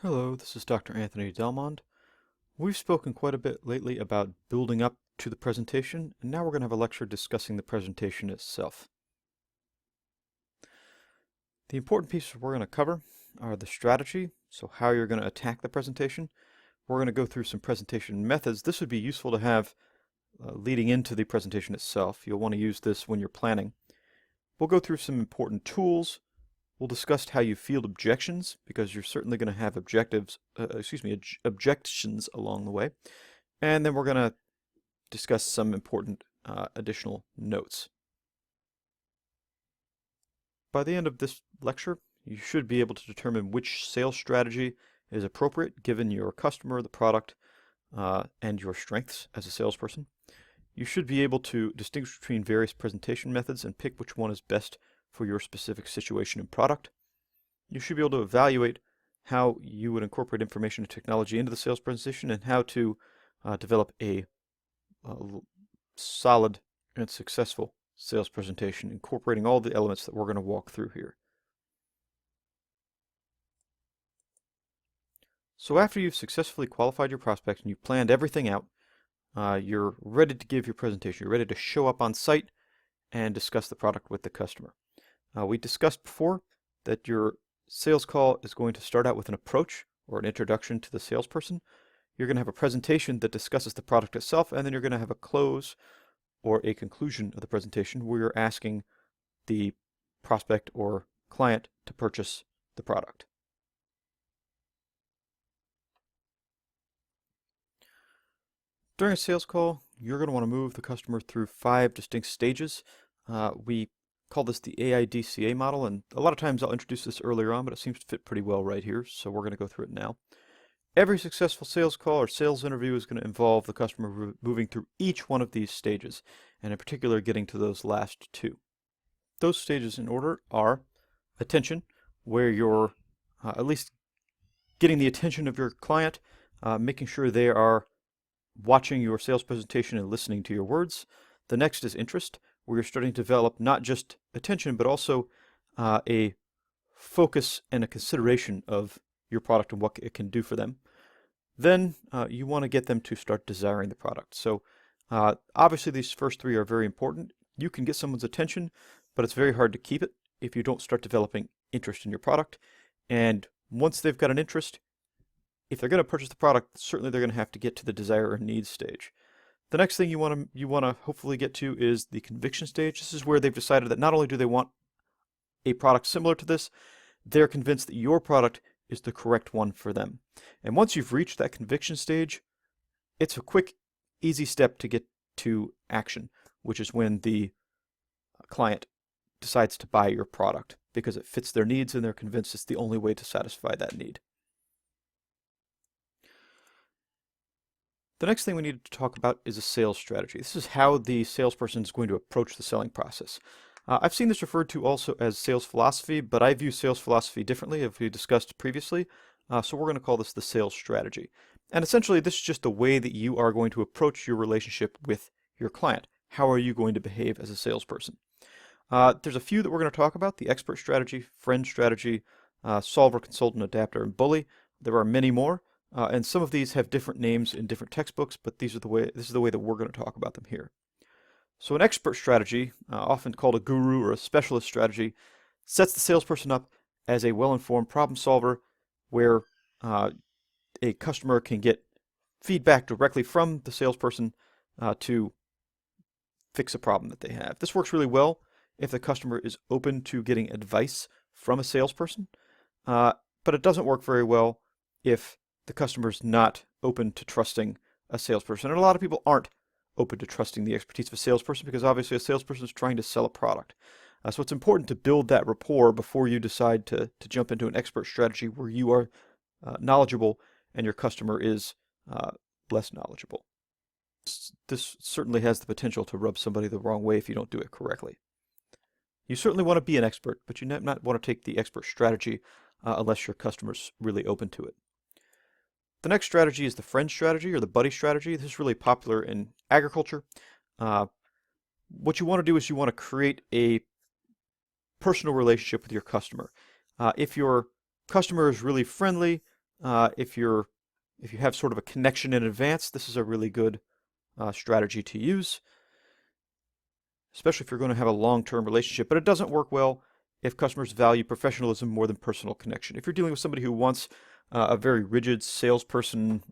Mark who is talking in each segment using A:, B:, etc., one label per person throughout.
A: Hello, this is Dr. Anthony Delmond. We've spoken quite a bit lately about building up to the presentation, and now we're going to have a lecture discussing the presentation itself. The important pieces we're going to cover are the strategy, so how you're going to attack the presentation. We're going to go through some presentation methods. This would be useful to have leading into the presentation itself. You'll want to use this when you're planning. We'll go through some important tools. We'll discuss how you field objections, because you're certainly going to have objections along the way. And then we're going to discuss some important additional notes. By the end of this lecture, you should be able to determine which sales strategy is appropriate given your customer, the product, and your strengths as a salesperson. You should be able to distinguish between various presentation methods and pick which one is best for your specific situation and product. You should be able to evaluate how you would incorporate information and technology into the sales presentation and how to develop a solid and successful sales presentation, incorporating all the elements that we're going to walk through here. So after you've successfully qualified your prospects and you've planned everything out, you're ready to give your presentation. You're ready to show up on site and discuss the product with the customer. We discussed before that your sales call is going to start out with an approach or an introduction to the salesperson. You're going to have a presentation that discusses the product itself, and then you're going to have a close or a conclusion of the presentation where you're asking the prospect or client to purchase the product. During a sales call, you're going to want to move the customer through 5 distinct stages. We call this the AIDCA model, and a lot of times I'll introduce this earlier on, but it seems to fit pretty well right here, so we're going to go through it now. Every successful sales call or sales interview is going to involve the customer moving through each one of these stages, and in particular getting to those last 2. Those stages in order are attention, where you're at least getting the attention of your client, making sure they are watching your sales presentation and listening to your words. The next is interest, where you're starting to develop not just attention, but also a focus and a consideration of your product and what it can do for them. Then you want to get them to start desiring the product. So obviously these first 3 are very important. You can get someone's attention, but it's very hard to keep it if you don't start developing interest in your product. And once they've got an interest, if they're going to purchase the product, certainly they're going to have to get to the desire or need stage. The next thing you want to hopefully get to is the conviction stage. This is where they've decided that not only do they want a product similar to this, they're convinced that your product is the correct one for them. And once you've reached that conviction stage, it's a quick, easy step to get to action, which is when the client decides to buy your product because it fits their needs and they're convinced it's the only way to satisfy that need. The next thing we need to talk about is a sales strategy. This is how the salesperson is going to approach the selling process. I've seen this referred to also as sales philosophy, but I view sales philosophy differently, as we discussed previously. So we're going to call this the sales strategy. And essentially, this is just the way that you are going to approach your relationship with your client. How are you going to behave as a salesperson? There's a few that we're going to talk about: the expert strategy, friend strategy, solver, consultant, adapter, and bully. There are many more. And some of these have different names in different textbooks, but this is the way that we're going to talk about them here. So an expert strategy, often called a guru or a specialist strategy, sets the salesperson up as a well-informed problem solver where a customer can get feedback directly from the salesperson to fix a problem that they have. This works really well if the customer is open to getting advice from a salesperson, but it doesn't work very well if the customer's not open to trusting a salesperson. And a lot of people aren't open to trusting the expertise of a salesperson because obviously a salesperson is trying to sell a product. So it's important to build that rapport before you decide to jump into an expert strategy where you are knowledgeable and your customer is less knowledgeable. This certainly has the potential to rub somebody the wrong way if you don't do it correctly. You certainly want to be an expert, but you not want to take the expert strategy unless your customer's really open to it. The next strategy is the friend strategy or the buddy strategy. This is really popular in agriculture. What you want to do is you want to create a personal relationship with your customer. If your customer is really friendly, if you have sort of a connection in advance, this is a really good strategy to use, especially if you're going to have a long-term relationship. But it doesn't work well if customers value professionalism more than personal connection. If you're dealing with somebody who wants a very rigid salesperson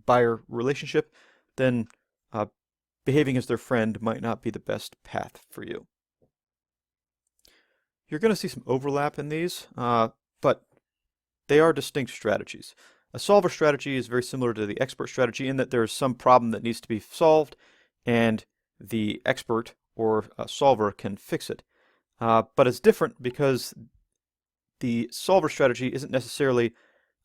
A: buyer relationship, then behaving as their friend might not be the best path for you. You're going to see some overlap in these, but they are distinct strategies. A solver strategy is very similar to the expert strategy in that there is some problem that needs to be solved, and the expert or solver can fix it. But it's different because the solver strategy isn't necessarily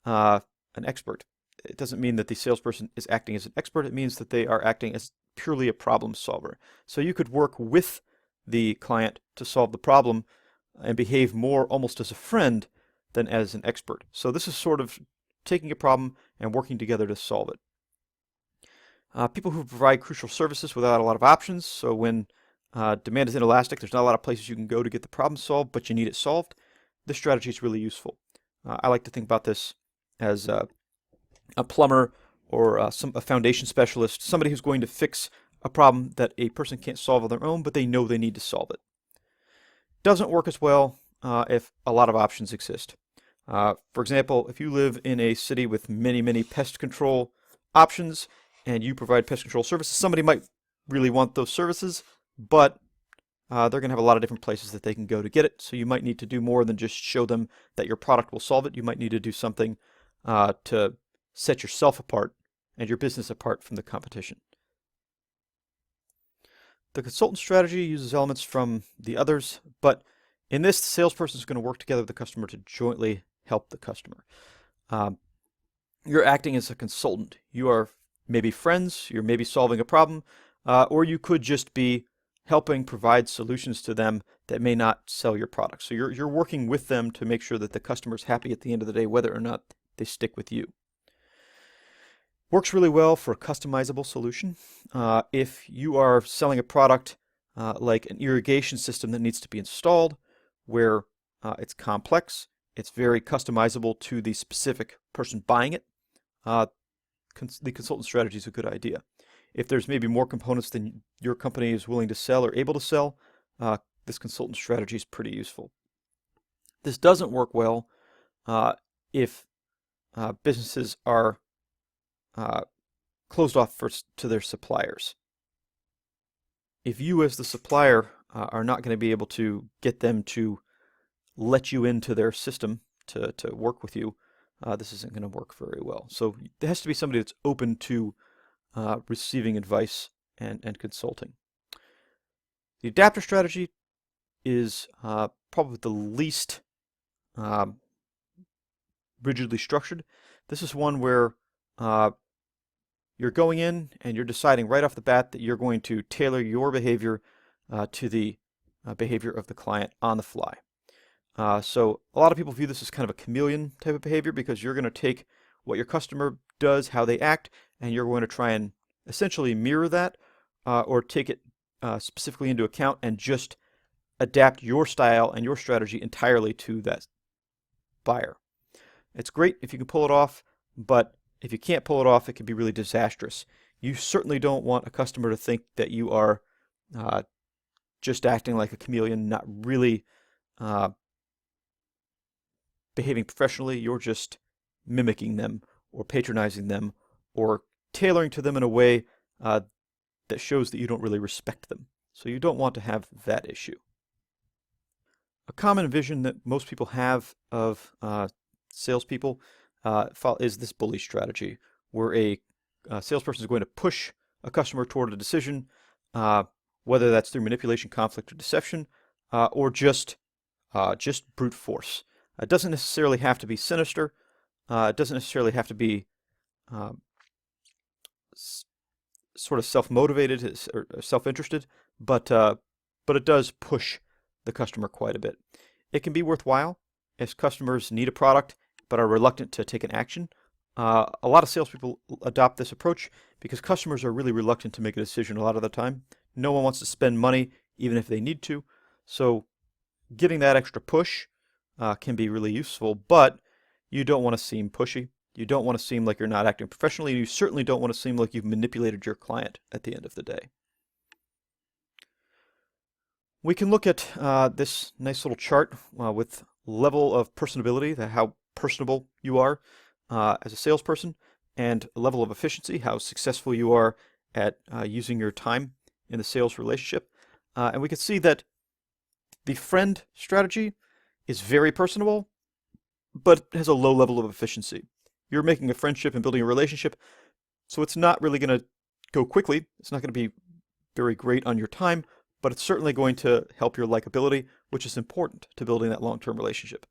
A: an expert. It doesn't mean that the salesperson is acting as an expert. It means that they are acting as purely a problem solver. So you could work with the client to solve the problem and behave more almost as a friend than as an expert. So this is sort of taking a problem and working together to solve it. People who provide crucial services without a lot of options. So when demand is inelastic, there's not a lot of places you can go to get the problem solved, but you need it solved. This strategy is really useful. I like to think about this as a plumber or a foundation specialist, somebody who's going to fix a problem that a person can't solve on their own, but they know they need to solve it. Doesn't work as well if a lot of options exist. For example, if you live in a city with many pest control options and you provide pest control services, somebody might really want those services, but they're going to have a lot of different places that they can go to get it. So you might need to do more than just show them that your product will solve it. You might need to do something to set yourself apart and your business apart from the competition. The consultant strategy uses elements from the others, but in this, the salesperson is going to work together with the customer to jointly help the customer. You're acting as a consultant. You are maybe friends, you're maybe solving a problem, or you could just be helping provide solutions to them that may not sell your product. So you're working with them to make sure that the customer's happy at the end of the day, whether or not they stick with you. Works really well for a customizable solution. If you are selling a product like an irrigation system that needs to be installed, where it's complex, it's very customizable to the specific person buying it, the consultant strategy is a good idea. If there's maybe more components than your company is willing to sell or able to sell, this consultant strategy is pretty useful. This doesn't work well if businesses are closed off to their suppliers. If you as the supplier are not going to be able to get them to let you into their system to work with you, this isn't going to work very well. So there has to be somebody that's open to receiving advice and consulting. The adapter strategy is probably the least rigidly structured. This is one where you're going in and you're deciding right off the bat that you're going to tailor your behavior to the behavior of the client on the fly. So a lot of people view this as kind of a chameleon type of behavior because you're going to take what your customer does, how they act, and you're going to try and essentially mirror that or take it specifically into account and just adapt your style and your strategy entirely to that buyer. It's great if you can pull it off, but if you can't pull it off, it can be really disastrous. You certainly don't want a customer to think that you are just acting like a chameleon, not really behaving professionally. You're just mimicking them or patronizing them or tailoring to them in a way that shows that you don't really respect them. So you don't want to have that issue. A common vision that most people have of salespeople is this bully strategy, where a salesperson is going to push a customer toward a decision, whether that's through manipulation, conflict, or deception, or just brute force. It doesn't necessarily have to be sinister. It doesn't necessarily have to be sort of self-motivated or self-interested, but it does push the customer quite a bit. It can be worthwhile if customers need a product but are reluctant to take an action. A lot of salespeople adopt this approach because customers are really reluctant to make a decision a lot of the time. No one wants to spend money even if they need to. So getting that extra push can be really useful, but you don't want to seem pushy. You don't want to seem like you're not acting professionally, and you certainly don't want to seem like you've manipulated your client at the end of the day. We can look at this nice little chart with level of personability, how personable you are as a salesperson, and level of efficiency, how successful you are at using your time in the sales relationship. And we can see that the friend strategy is very personable, but has a low level of efficiency. You're making a friendship and building a relationship, so it's not really going to go quickly. It's not going to be very great on your time, but it's certainly going to help your likability, which is important to building that long-term relationship.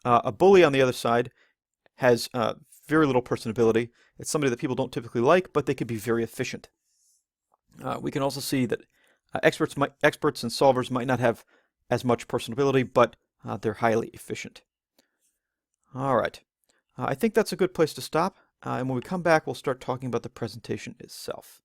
A: A bully, on the other side, has very little personability. It's somebody that people don't typically like, but they can be very efficient. We can also see that experts and solvers might not have as much personability, but they're highly efficient. All right. I think that's a good place to stop. And when we come back, we'll start talking about the presentation itself.